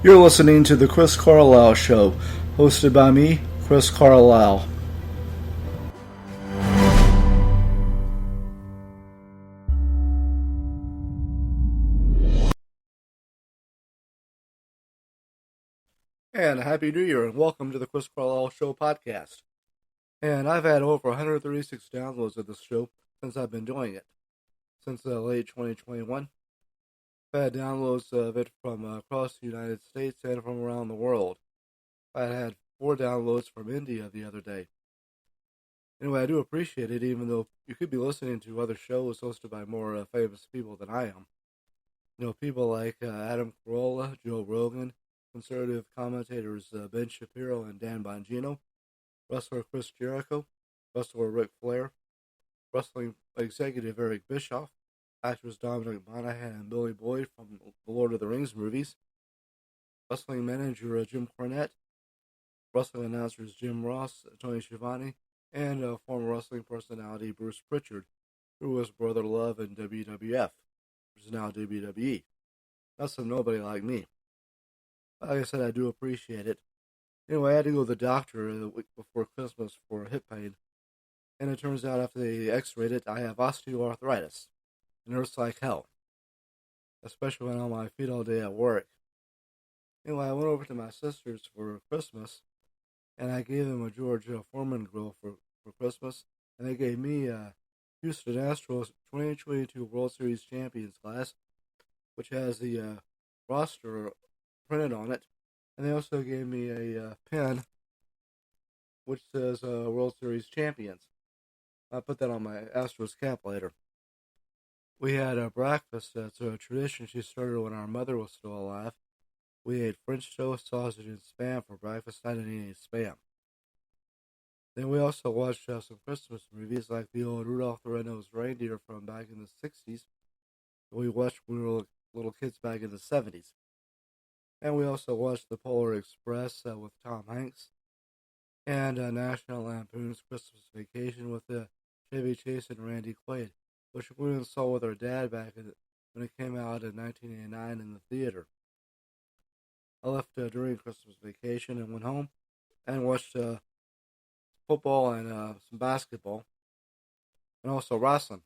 You're listening to The Chris Carlisle Show, hosted by me, Chris Carlisle. And Happy New Year, and welcome to The Chris Carlisle Show podcast. And I've had over 136 downloads of this show since I've been doing it, since late 2021. I've had downloads of it from across the United States and from around the world. I had 4 downloads from India the other day. Anyway, I do appreciate it, even though you could be listening to other shows hosted by more famous people than I am. People like Adam Carolla, Joe Rogan, conservative commentators Ben Shapiro and Dan Bongino, wrestler Chris Jericho, wrestler Ric Flair, wrestling executive Eric Bischoff, actors Dominic Monaghan and Billy Boyd from the Lord of the Rings movies, wrestling manager Jim Cornette, wrestling announcers Jim Ross, Tony Schiavone, and former wrestling personality Bruce Pritchard, who was Brother Love in WWF, which is now WWE. That's some nobody like me. Like I said, I do appreciate it. Anyway, I had to go to the doctor the week before Christmas for hip pain, and it turns out after they x-rayed it, I have osteoarthritis. It hurts like hell, especially when I'm on my feet all day at work. Anyway, I went over to my sister's for Christmas, and I gave them a George Foreman grill for Christmas, and they gave me a Houston Astros 2022 World Series Champions glass, which has the roster printed on it, and they also gave me a pen which says World Series Champions. I'll put that on my Astros cap later. We had a breakfast that's a tradition she started when our mother was still alive. We ate French toast, sausage, and Spam for breakfast. I didn't eat any Spam. Then we also watched some Christmas movies like the old Rudolph the Red-Nosed Reindeer from back in the 60s. We watched when we were little kids back in the 70s. And we also watched The Polar Express with Tom Hanks. And National Lampoon's Christmas Vacation with Chevy Chase and Randy Quaid, which we went and saw with our dad back when it came out in 1989 in the theater. I left during Christmas vacation and went home and watched football and some basketball, and also wrestling.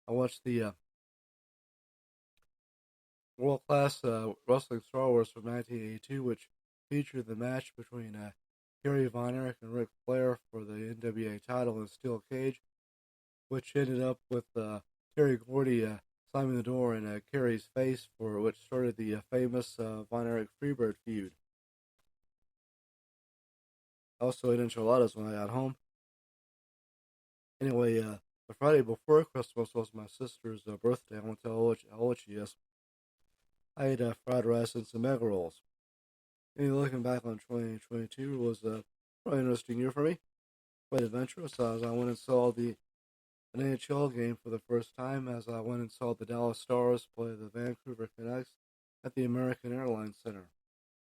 I watched the world-class wrestling Star Wars from 1982, which featured the match between Kerry Von Erich and Ric Flair for the NWA title in a steel cage, which ended up with Terry Gordy slamming the door in Kerry's face, for which started the famous Von Erich Freebird feud. I also ate enchiladas when I got home. Anyway, the Friday before Christmas was my sister's birthday. I won't tell how old she is. I ate fried rice and some egg rolls. Anyway, looking back on 2022 was a really interesting year for me. Quite adventurous as I went and saw an NHL game for the first time, as I went and saw the Dallas Stars play the Vancouver Canucks at the American Airlines Center.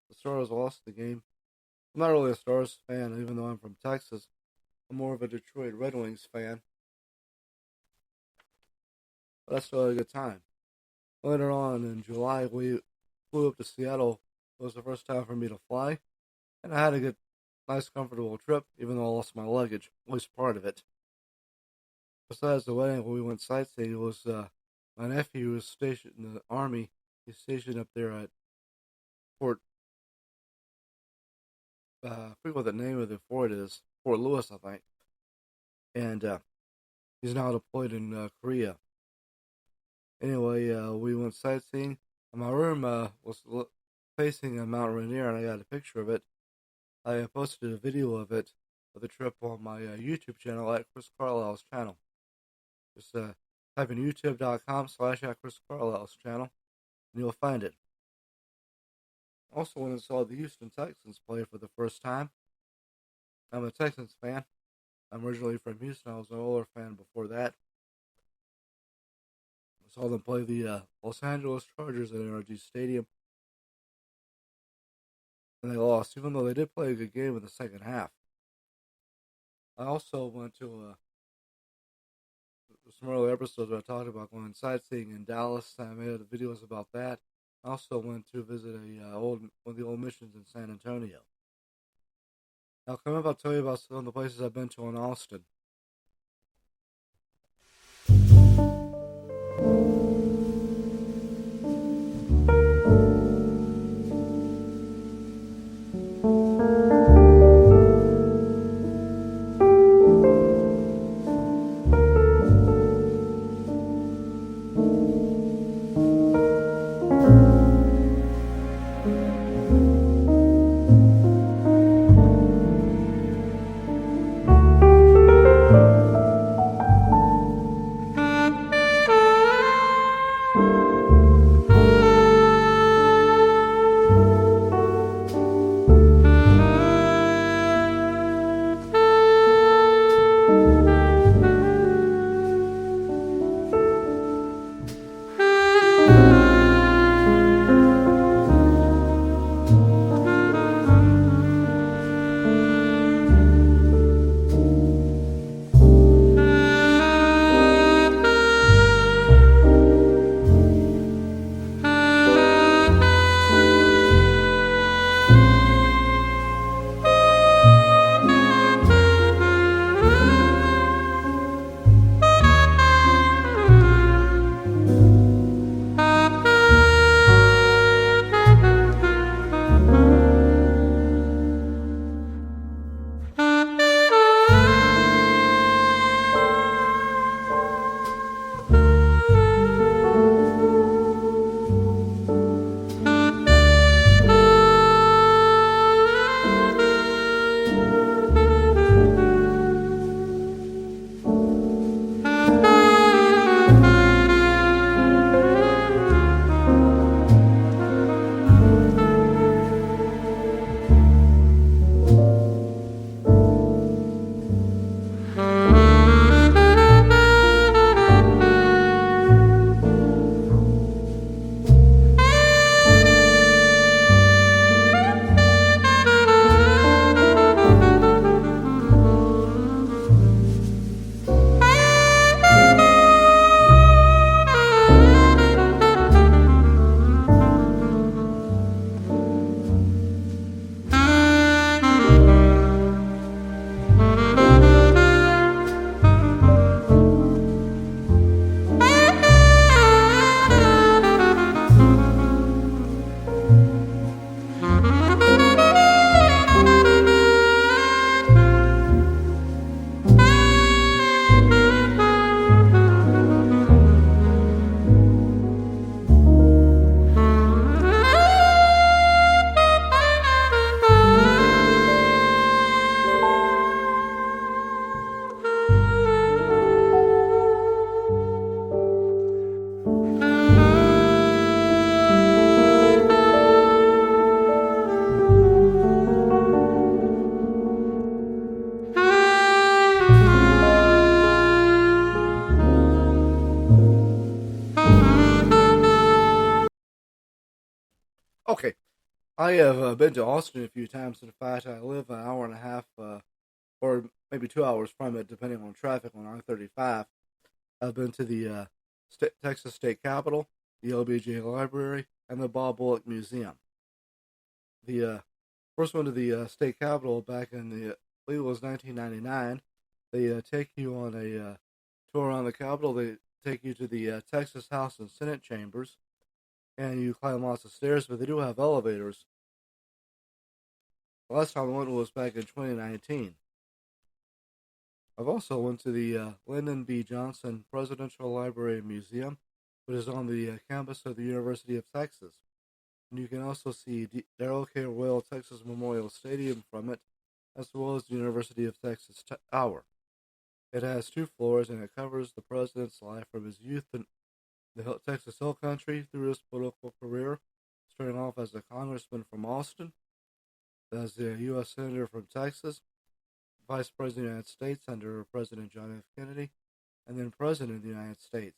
The Stars lost the game. I'm not really a Stars fan, even though I'm from Texas. I'm more of a Detroit Red Wings fan. But I still had a good time. Later on in July, we flew up to Seattle. It was the first time for me to fly, and I had a good, nice, comfortable trip, even though I lost my luggage, at least part of it. Besides the wedding, when we went sightseeing, it was my nephew was stationed in the Army. He's stationed up there at Fort, I forget what the name of the fort is, Fort Lewis, I think. And he's now deployed in Korea. Anyway, we went sightseeing, and my room was facing Mount Rainier, and I got a picture of it. I posted a video of it, of the trip, on my YouTube channel at Chris Carlisle's channel. Just type in youtube.com/Chris Carlisle's channel, and you'll find it. Also went and saw the Houston Texans play for the first time. I'm a Texans fan. I'm originally from Houston. I was an Oilers fan before that. I saw them play the Los Angeles Chargers at NRG Stadium, and they lost, even though they did play a good game in the second half. I also went to some earlier episodes where I talked about going sightseeing in Dallas. I made videos about that. I also went to visit one of the old missions in San Antonio. Now, coming up, I'll tell you about some of the places I've been to in Austin. Okay, I have been to Austin a few times. In fact, I live an hour and a half, or maybe 2 hours from it, depending on traffic on I-35. I've been to the Texas State Capitol, the LBJ Library, and the Bob Bullock Museum. The first one to the State Capitol back in I believe it was 1999. They take you on a tour around the Capitol. They take you to the Texas House and Senate chambers, and you climb lots of stairs, but they do have elevators. The last time I went was back in 2019. I've also went to the Lyndon B. Johnson Presidential Library and Museum, which is on the campus of the University of Texas. And you can also see Darrell K. Royal Texas Memorial Stadium from it, as well as the University of Texas Tower. It has 2 floors, and it covers the president's life from his youth in the Texas Hill Country through his political career, starting off as a congressman from Austin, as a U.S. Senator from Texas, Vice President of the United States under President John F. Kennedy, and then President of the United States.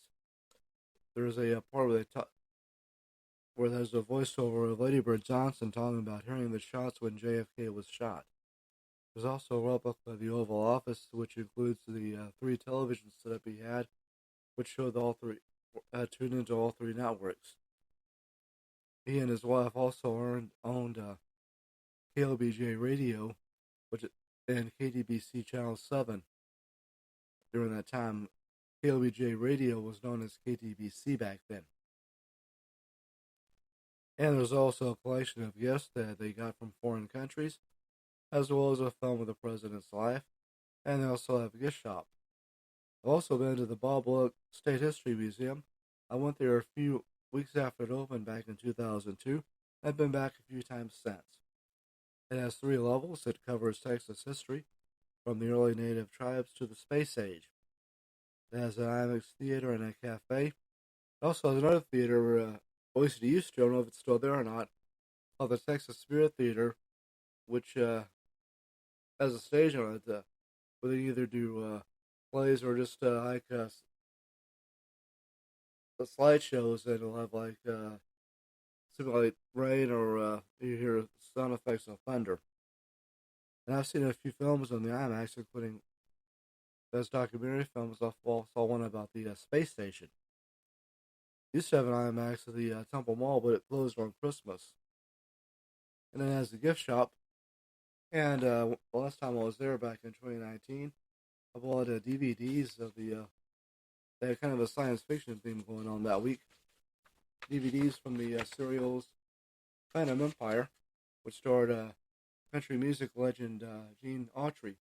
There's a part where there's a voiceover of Lady Bird Johnson talking about hearing the shots when JFK was shot. There's also a replica of the Oval Office, which includes the 3 television setup he had, which showed all 3, tuned into all 3 networks. He and his wife also owned KLBJ Radio, and KDBC Channel 7. During that time, KLBJ Radio was known as KTBC back then. And there's also a collection of gifts that they got from foreign countries, as well as a film of the president's life, and they also have a gift shop. I've also been to the Bob Luck State History Museum. I went there a few weeks after it opened back in 2002. I've been back a few times since. It has 3 levels. It covers Texas history, from the early native tribes to the space age. It has an IMAX theater and a cafe. It also has another theater, at least it used to, I don't know if it's still there or not, called the Texas Spirit Theater, which has a stage on it where they either do plays or just the slideshows, and it'll have something like rain or you hear sound effects of thunder. And I've seen a few films on the IMAX, including those documentary films. I saw one about the space station. Used to have an IMAX at the Temple Mall, but it closed on Christmas. And then it has the gift shop. And the last time I was there back in 2019, I bought DVDs of they had kind of a science fiction theme going on that week. DVDs from the serials Phantom Empire, which starred country music legend Gene Autry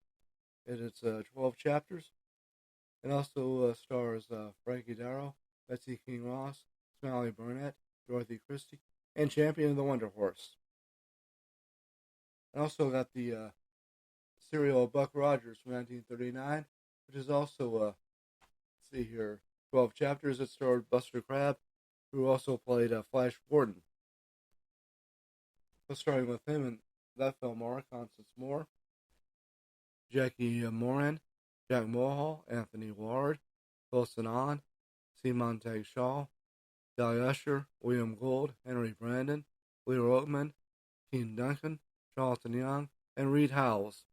in its 12 chapters. It also stars Frankie Darro, Betsy King Ross, Smiley Burnett, Dorothy Christie, and Champion of the Wonder Horse. I also got the serial Buck Rogers from 1939, which is also, let's see here, 12 chapters. It starred Buster Crabbe, who also played Flash Gordon. So starting with him in that film are Constance Moore, Jackie Moran, Jack Mulhall, Anthony Ward, Wilson On, C. Montague Shaw, Guy Usher, William Gould, Henry Brandon, Leroy Oatman, Keen Duncan, Charlton Young, and Reed Howells.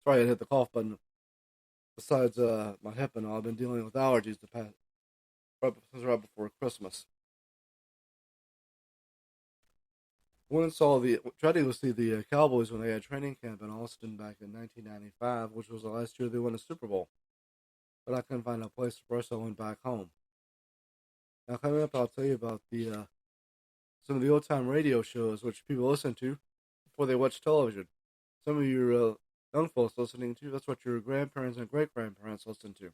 Sorry, I hit the cough button. Besides my hip and all, I've been dealing with allergies since right before Christmas. Tried to go see the Cowboys when they had training camp in Austin back in 1995, which was the last year they won a Super Bowl. But I couldn't find a place for us, so I went back home. Now coming up, I'll tell you about some of the old-time radio shows which people listen to before they watch television. Some of your young folks listening to, that's what your grandparents and great-grandparents listened to.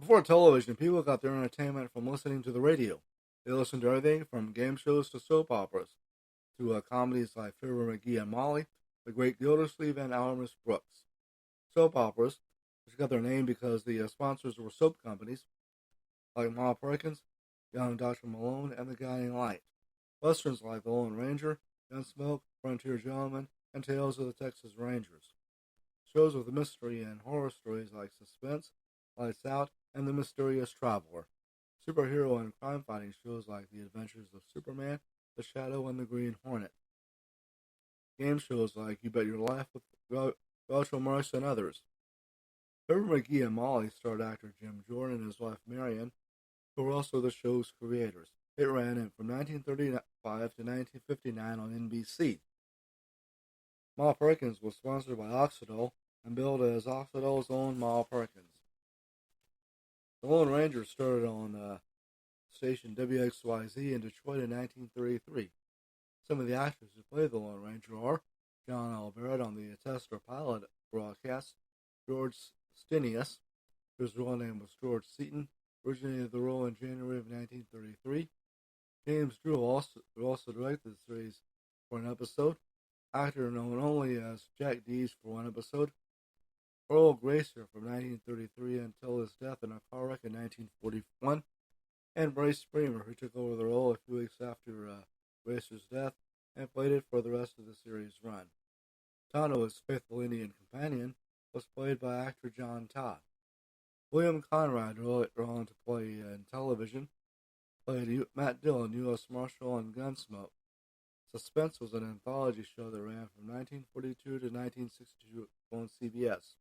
Before television, people got their entertainment from listening to the radio. They listened to everything from game shows to soap operas, to comedies like Fibber McGee and Molly, The Great Gildersleeve, and Alamus Brooks. Soap operas, which got their name because the sponsors were soap companies like Ma Perkins, Young Dr. Malone, and The Guiding Light. Westerns like The Lone Ranger, Gunsmoke, Frontier Gentleman, and Tales of the Texas Rangers. Shows with mystery and horror stories like Suspense, Lights Out, and The Mysterious Traveler. Superhero and crime fighting shows like The Adventures of Superman, The Shadow, and the Green Hornet. Game shows like You Bet Your Life with Groucho Marx and others. Fibber McGee and Molly starred actor Jim Jordan and his wife Marion, who were also the show's creators. It ran from 1935 to 1959 on NBC. Ma Perkins was sponsored by Oxydol and billed as Oxydol's own Ma Perkins. The Lone Ranger started on station WXYZ in Detroit in 1933. Some of the actors who played the Lone Ranger are John Albarrett on the Tester pilot broadcast, George Stenius, whose real name was George Seaton, originated the role in January of 1933. James Drew also directed the series for an episode. Actor known only as Jack Dees for one episode. Earl Gracer from 1933 until his death in a car wreck in 1941. And Bryce Spremer, who took over the role a few weeks after Gracer's death and played it for the rest of the series' run. Tonto, his faithful Indian companion, was played by actor John Todd. William Conrad, drawn to play in television, played Matt Dillon, U.S. Marshal on Gunsmoke. Suspense was an anthology show that ran from 1942 to 1962 on CBS.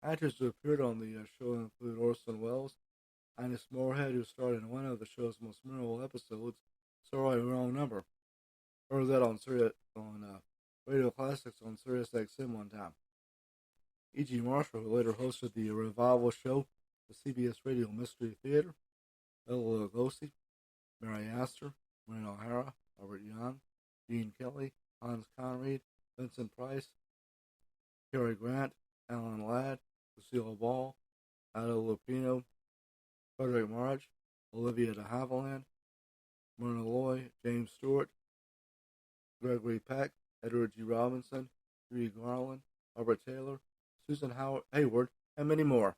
Actors who appeared on the show include Orson Welles, Ines Moorhead, who starred in one of the show's most memorable episodes, Sorry, Wrong Number. Heard that on Radio Classics on Sirius XM one time. E.G. Marshall, who later hosted the revival show, the CBS Radio Mystery Theater, Bela Lugosi, Mary Astor, Maureen O'Hara, Robert Young, Gene Kelly, Hans Conried, Vincent Price, Cary Grant, Alan Ladd, Lucille Ball, Ada Lupino, Frederick March, Olivia de Havilland, Myrna Loy, James Stewart, Gregory Peck, Edward G. Robinson, Judy Garland, Robert Taylor, Susan Hayward, and many more.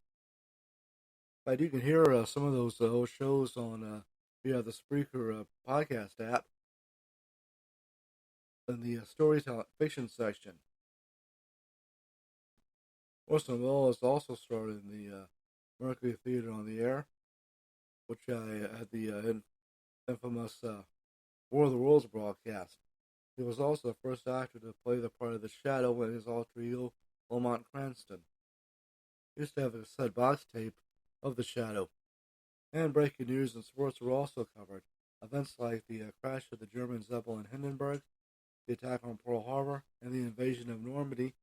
But you can hear some of those old shows on via the Spreaker podcast app in the storytelling fiction section. Orson Welles also starred in the Mercury Theater on the Air, which had the infamous War of the Worlds broadcast. He was also the first actor to play the part of the Shadow in his alter ego, Lamont Cranston. He used to have a cassette box tape of the Shadow. And breaking news and sports were also covered. Events like the crash of the German Zeppelin Hindenburg, the attack on Pearl Harbor, and the invasion of Normandy,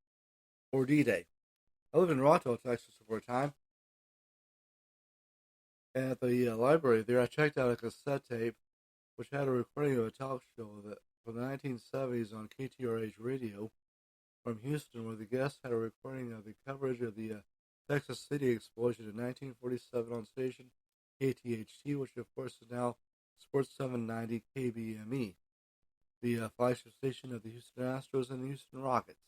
or D-Day. I lived in Rockwell, Texas for a time. And at the library there, I checked out a cassette tape which had a recording of a talk show from the 1970s on KTRH radio from Houston, where the guest had a recording of the coverage of the Texas City explosion in 1947 on station KTHT, which of course is now Sports 790 KBME, the flagship station of the Houston Astros and the Houston Rockets.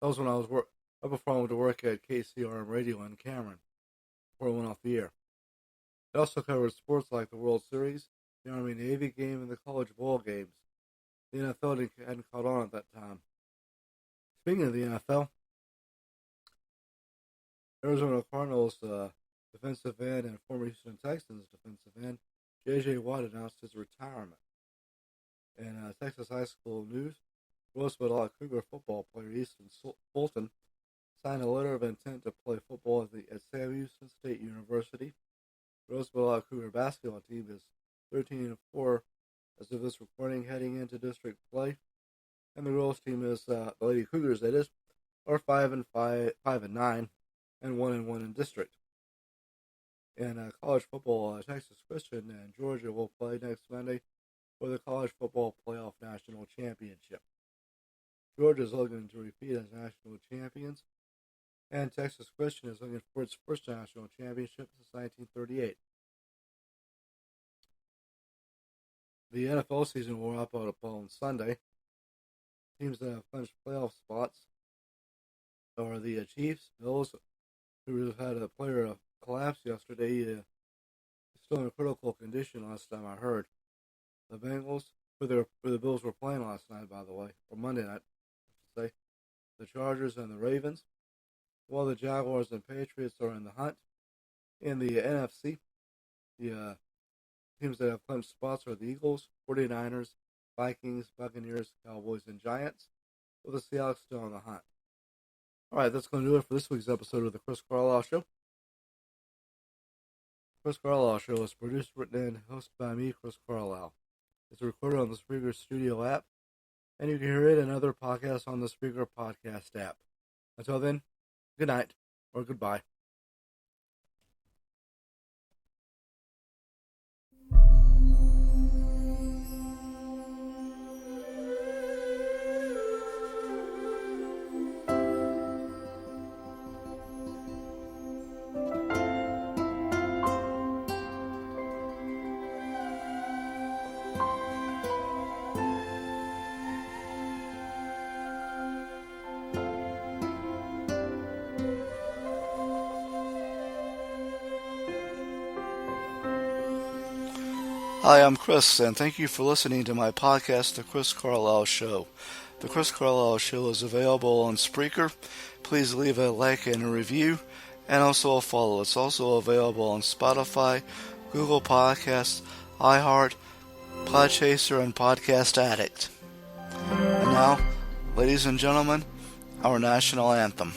That was when I was right before I went to work at KCRM Radio in Cameron, before I went off the air. It also covered sports like the World Series, the Army-Navy game, and the college bowl games. The NFL hadn't caught on at that time. Speaking of the NFL, Arizona Cardinals defensive end and former Houston Texans defensive end J.J. Watt announced his retirement. In Texas high school news, Roseville Cougar football player Easton Fulton signed a letter of intent to play football at Sam Houston State University. The Roseville Cougar basketball team is 13-4 as of this recording, heading into district play, and the girls team is the Lady Cougars, that is, are 5-9, and 1-1 in district. In college football, Texas Christian and Georgia will play next Monday for the College Football Playoff National Championship. Georgia is looking to repeat as national champions. and Texas Christian is looking for its first national championship since 1938. The NFL season will wrap up on Sunday. Teams that have clinched playoff spots are the Chiefs, Bills, who had a player collapse yesterday. Still in critical condition last time I heard. The Bengals, who the Bills were playing last night, by the way, or Monday night, I should say. The Chargers and the Ravens, while the Jaguars and Patriots are in the hunt. In the NFC, the teams that have clinched spots are the Eagles, 49ers, Vikings, Buccaneers, Cowboys, and Giants, with the Seahawks still on the hunt. Alright, that's going to do it for this week's episode of the Chris Carlisle Show. Chris Carlisle Show is produced, written, and hosted by me, Chris Carlisle. It's recorded on the Spreaker Studio app, and you can hear it and other podcasts on the Spreaker Podcast app. Until then, good night, or goodbye. Hi, I'm Chris, and thank you for listening to my podcast, The Chris Carlisle Show. The Chris Carlisle Show is available on Spreaker. Please leave a like and a review, and also a follow. It's also available on Spotify, Google Podcasts, iHeart, Podchaser, and Podcast Addict. And now, ladies and gentlemen, our national anthem.